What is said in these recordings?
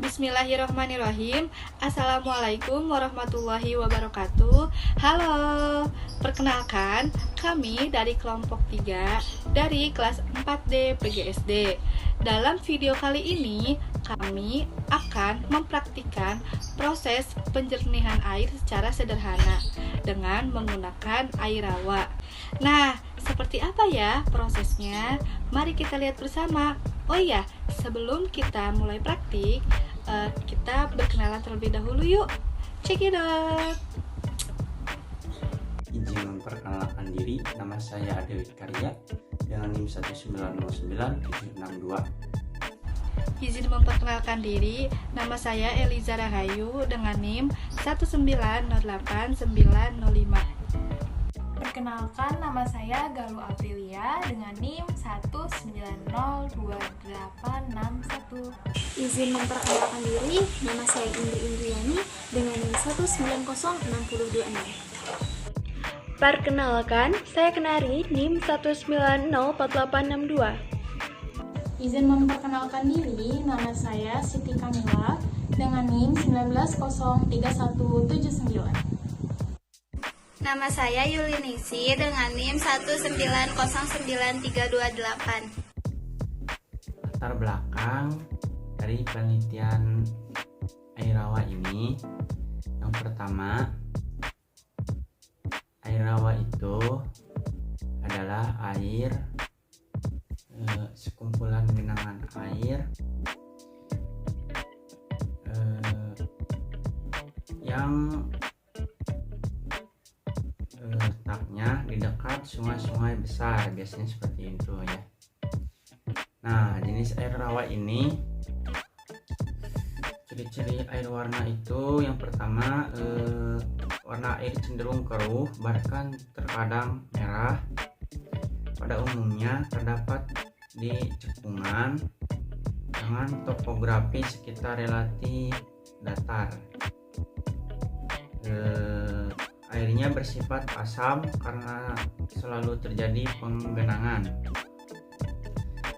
Bismillahirrahmanirrahim. Assalamualaikum warahmatullahi wabarakatuh. Halo, perkenalkan kami dari kelompok 3 dari kelas 4D PGSD. Dalam video kali ini kami akan mempraktikkan proses penjernihan air secara sederhana dengan menggunakan air rawa. Nah, seperti apa ya prosesnya? Mari kita lihat bersama. Oh iya, sebelum kita mulai praktik, kita berkenalan terlebih dahulu yuk. Check it out. Izin memperkenalkan diri, nama saya Adewi Karya dengan NIM 1909762. Izin memperkenalkan diri, nama saya Eliza Rahayu dengan NIM 1908905. Perkenalkan, nama saya Galuh Aprilia dengan NIM 1902861. Izin memperkenalkan diri, nama saya Indri Indriani dengan NIM 1900626. Perkenalkan, saya Kenari, NIM 1904862. Izin memperkenalkan diri, nama saya Siti Kamila dengan NIM 1903179. Nama saya Yuliningsi dengan NIM 1909328. Latar belakang dari penelitian air rawa ini, yang pertama, air rawa itu adalah air, sekumpulan genangan air yang letaknya di dekat sungai-sungai besar, biasanya seperti itu ya. Nah, jenis air rawa ini, ciri-ciri air warna itu yang pertama, warna air cenderung keruh bahkan terkadang merah. Pada umumnya terdapat di cekungan dengan topografi sekitar relatif datar. Airnya bersifat asam karena selalu terjadi penggenangan.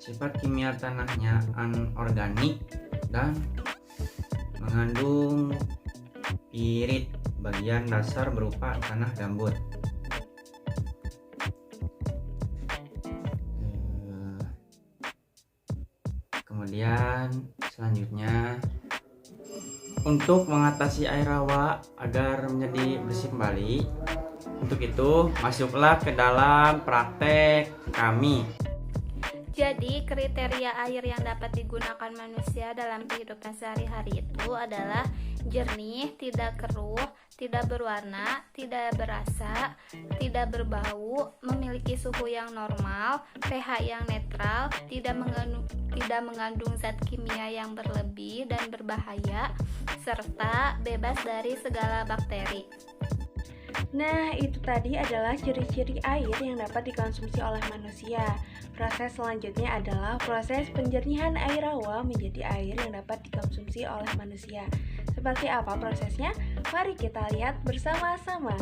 Sifat kimia tanahnya anorganik dan mengandung pirit bagian dasar berupa tanah gambut. Kemudian selanjutnya, untuk mengatasi air rawa agar menjadi bersih kembali, untuk itu masuklah ke dalam praktek kami. Jadi, kriteria air yang dapat digunakan manusia dalam kehidupan sehari-hari itu adalah jernih, tidak keruh, tidak berwarna, tidak berasa, tidak berbau, memiliki suhu yang normal, pH yang netral, tidak mengandung zat kimia yang berlebih dan berbahaya, serta bebas dari segala bakteri. Nah, itu tadi adalah ciri-ciri air yang dapat dikonsumsi oleh manusia. Proses selanjutnya adalah proses penjernihan air rawa menjadi air yang dapat dikonsumsi oleh manusia. Seperti apa prosesnya? Mari kita lihat bersama-sama.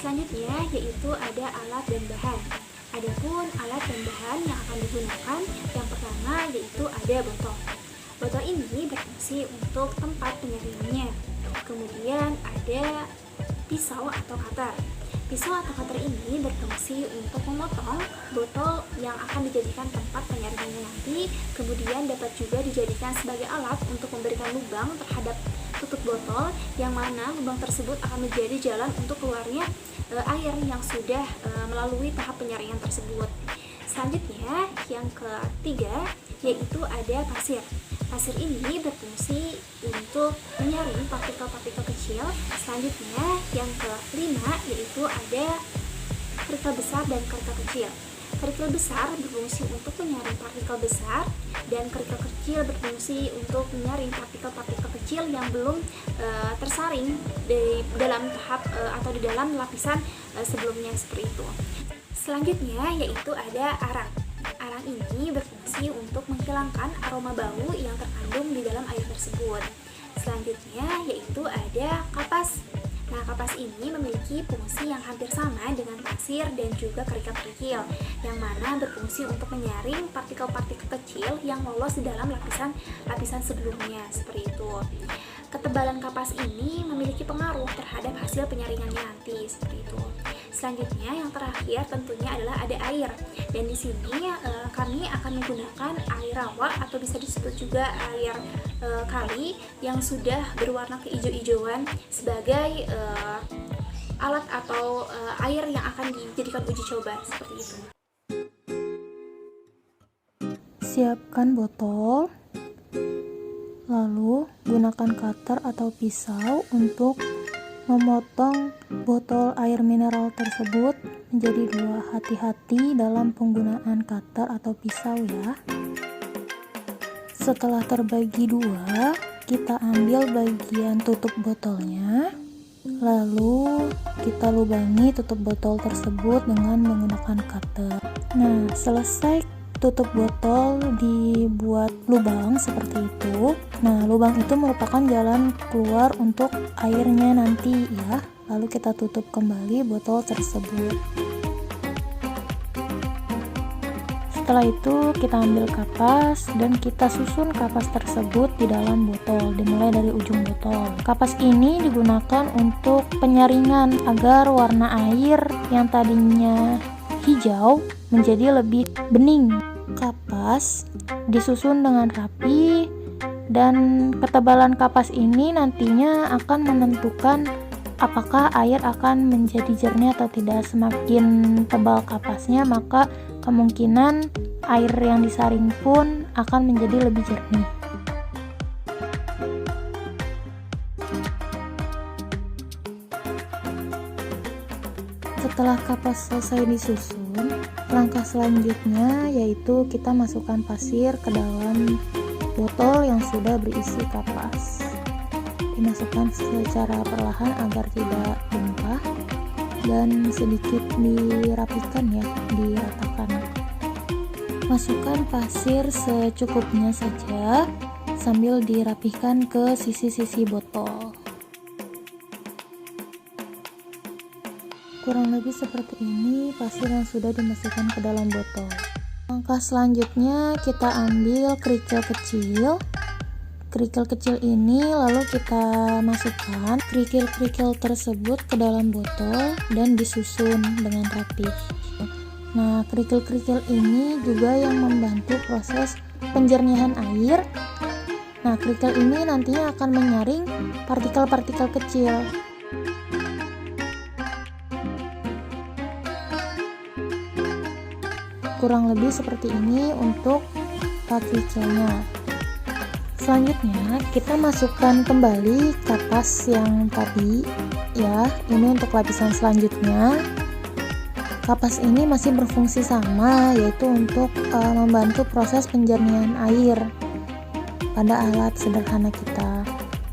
Selanjutnya yaitu ada alat dan bahan. Adapun alat dan bahan yang akan digunakan, yang pertama yaitu ada botol. Botol ini berfungsi untuk tempat penyaringannya. Kemudian ada pisau atau cutter. Pisau atau cutter ini berfungsi untuk memotong botol yang akan dijadikan tempat penyaringannya nanti. Kemudian dapat juga dijadikan sebagai alat untuk memberikan lubang terhadap tutup botol, yang mana lubang tersebut akan menjadi jalan untuk keluarnya air yang sudah melalui tahap penyaringan tersebut. Selanjutnya yang ketiga yaitu ada pasir. Pasir ini berfungsi untuk menyaring partikel-partikel kecil. Selanjutnya yang kelima yaitu ada kerikil besar dan kerikil kecil. Kerikil besar berfungsi untuk menyaring partikel besar dan kerikil kecil berfungsi untuk menyaring partikel-partikel kecil yang belum tersaring di dalam tahap atau di dalam lapisan sebelumnya seperti itu. Selanjutnya yaitu ada arang. Arang ini berfungsi untuk menghilangkan aroma bau yang terkandung di dalam air tersebut. Selanjutnya yaitu ada kapas. Nah, kapas ini memiliki fungsi yang hampir sama dengan pasir dan juga kerikil-kerikil, yang mana berfungsi untuk menyaring partikel-partikel kecil yang lolos di dalam lapisan sebelumnya, seperti itu. Ketebalan kapas ini memiliki pengaruh terhadap hasil penyaringannya nanti, seperti itu. Selanjutnya, yang terakhir tentunya adalah ada air. Dan di sini kami akan menggunakan air rawa atau bisa disebut juga air kali yang sudah berwarna keijo-ijoan sebagai alat atau air yang akan dijadikan uji coba, seperti itu. Siapkan botol, lalu gunakan cutter atau pisau untuk memotong botol air mineral tersebut menjadi dua. Hati-hati dalam penggunaan cutter atau pisau ya. Setelah terbagi dua, kita ambil bagian tutup botolnya, lalu kita lubangi tutup botol tersebut dengan menggunakan cutter. Nah, selesai tutup botol dibuat lubang seperti itu. Nah, lubang itu merupakan jalan keluar untuk airnya nanti ya. Lalu kita tutup kembali botol tersebut. Setelah itu kita ambil kapas dan kita susun kapas tersebut di dalam botol, dimulai dari ujung botol. Kapas ini digunakan untuk penyaringan agar warna air yang tadinya hijau menjadi lebih bening. Kapas disusun dengan rapi dan ketebalan kapas ini nantinya akan menentukan apakah air akan menjadi jernih atau tidak. Semakin tebal kapasnya, maka kemungkinan air yang disaring pun akan menjadi lebih jernih. Setelah kapas selesai disusun, langkah selanjutnya yaitu kita masukkan pasir ke dalam botol yang sudah berisi kapas. Dimasukkan secara perlahan agar tidak tumpah dan sedikit dirapikan ya, diratakan. Masukkan pasir secukupnya saja sambil dirapihkan ke sisi-sisi botol. Kurang lebih seperti ini pasir yang sudah dimasukkan ke dalam botol. Langkah selanjutnya kita ambil kerikil kecil. Kerikil kecil ini lalu kita masukkan kerikil-kerikil tersebut ke dalam botol dan disusun dengan rapih. Nah, kerikil-kerikil ini juga yang membantu proses penjernihan air. Nah, kerikil ini nantinya akan menyaring partikel-partikel kecil. Kurang lebih seperti ini untuk kerikilnya. Selanjutnya kita masukkan kembali kapas yang tadi ya. Ini untuk lapisan selanjutnya. Kapas ini masih berfungsi sama, yaitu untuk membantu proses penjernihan air pada alat sederhana kita.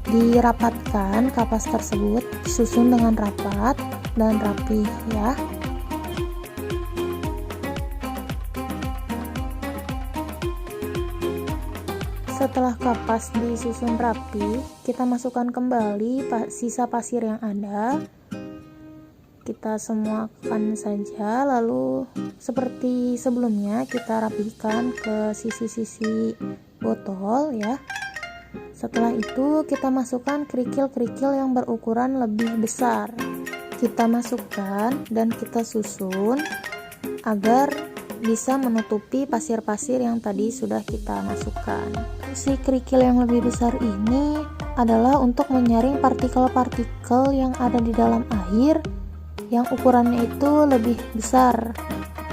Dirapatkan kapas tersebut, disusun dengan rapat dan rapih ya. Setelah kapas disusun rapi, kita masukkan kembali sisa pasir yang ada. Kita semuakan saja, lalu seperti sebelumnya kita rapihkan ke sisi-sisi botol ya. Setelah itu kita masukkan kerikil-kerikil yang berukuran lebih besar. Kita masukkan dan kita susun agar bisa menutupi pasir-pasir yang tadi sudah kita masukkan. Si kerikil yang lebih besar ini adalah untuk menyaring partikel-partikel yang ada di dalam air yang ukurannya itu lebih besar.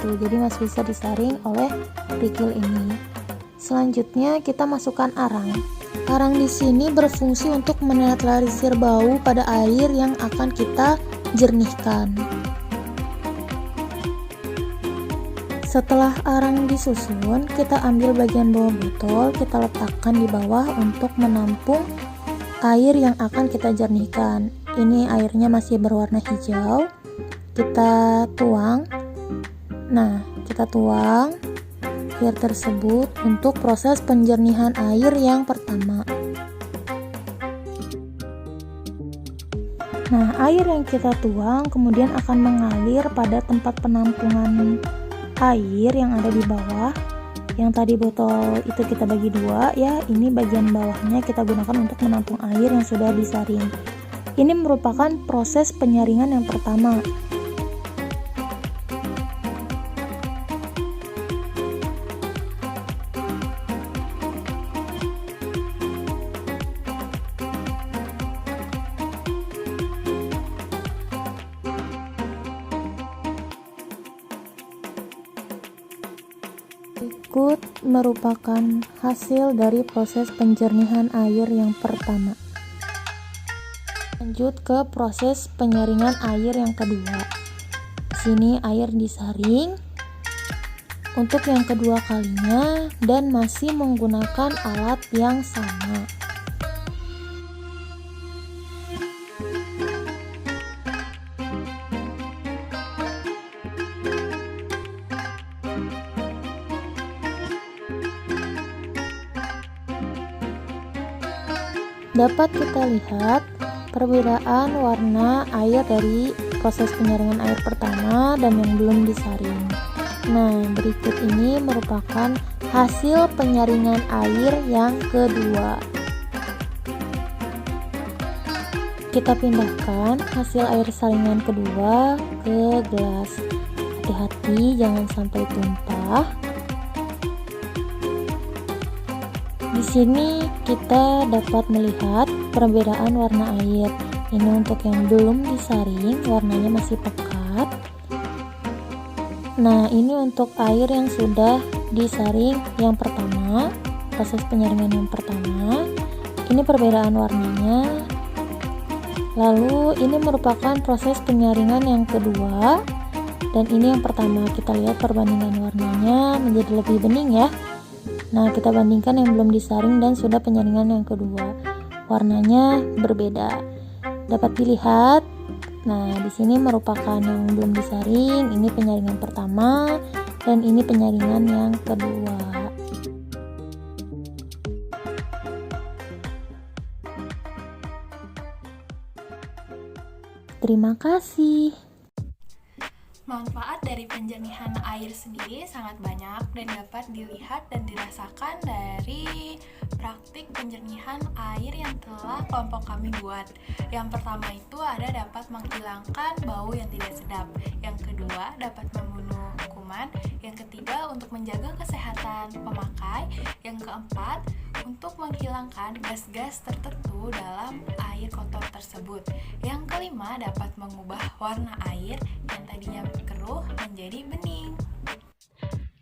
Tuh, jadi masih bisa disaring oleh kerikil ini. Selanjutnya kita masukkan arang. Arang di sini berfungsi untuk menetralisir bau pada air yang akan kita jernihkan. Setelah arang disusun, kita ambil bagian bawah botol, kita letakkan di bawah untuk menampung air yang akan kita jernihkan. Ini airnya masih berwarna hijau. Kita tuang. Nah, kita tuang air tersebut untuk proses penjernihan air yang pertama. Nah, air yang kita tuang kemudian akan mengalir pada tempat penampungan air yang ada di bawah. Yang tadi botol itu kita bagi dua ya, ini bagian bawahnya kita gunakan untuk menampung air yang sudah disaring. Ini merupakan proses penyaringan yang pertama. Berikut merupakan hasil dari proses penjernihan air yang pertama. Lanjut ke proses penyaringan air yang kedua. Di sini air disaring untuk yang kedua kalinya dan masih menggunakan alat yang sama. Dapat kita lihat perbedaan warna air dari proses penyaringan air pertama dan yang belum disaring. Nah, berikut ini merupakan hasil penyaringan air yang kedua. Kita pindahkan hasil air saringan kedua ke gelas. Hati-hati jangan sampai tumpah. Di sini kita dapat melihat perbedaan warna air. Ini untuk yang belum disaring, warnanya masih pekat. Nah, ini untuk air yang sudah disaring yang pertama, proses penyaringan yang pertama. Ini perbedaan warnanya. Lalu ini merupakan proses penyaringan yang kedua. Dan ini yang pertama, kita lihat perbandingan warnanya menjadi lebih bening ya. Nah, kita bandingkan yang belum disaring dan sudah penyaringan yang kedua. Warnanya berbeda. Dapat dilihat. Nah, di sini merupakan yang belum disaring, ini penyaringan pertama dan ini penyaringan yang kedua. Terima kasih. Manfaat dari penjernihan air sendiri sangat banyak dan dapat dilihat dan dirasakan dari praktik penjernihan air yang telah kelompok kami buat. Yang pertama itu ada dapat menghilangkan bau yang tidak sedap. Yang kedua dapat membunuh kuman. Yang ketiga untuk menjaga kesehatan pemakai. Yang keempat untuk menghilangkan gas-gas tertentu dalam air kotor tersebut. Yang kelima dapat mengubah warna air yang tadinya keruh menjadi bening.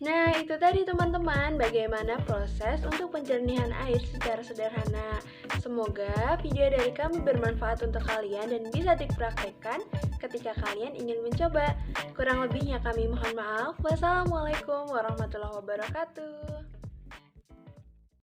Nah, itu tadi teman-teman bagaimana proses untuk penjernihan air secara sederhana. Semoga video dari kami bermanfaat untuk kalian dan bisa dipraktekkan ketika kalian ingin mencoba. Kurang lebihnya kami mohon maaf. Wassalamualaikum warahmatullahi wabarakatuh.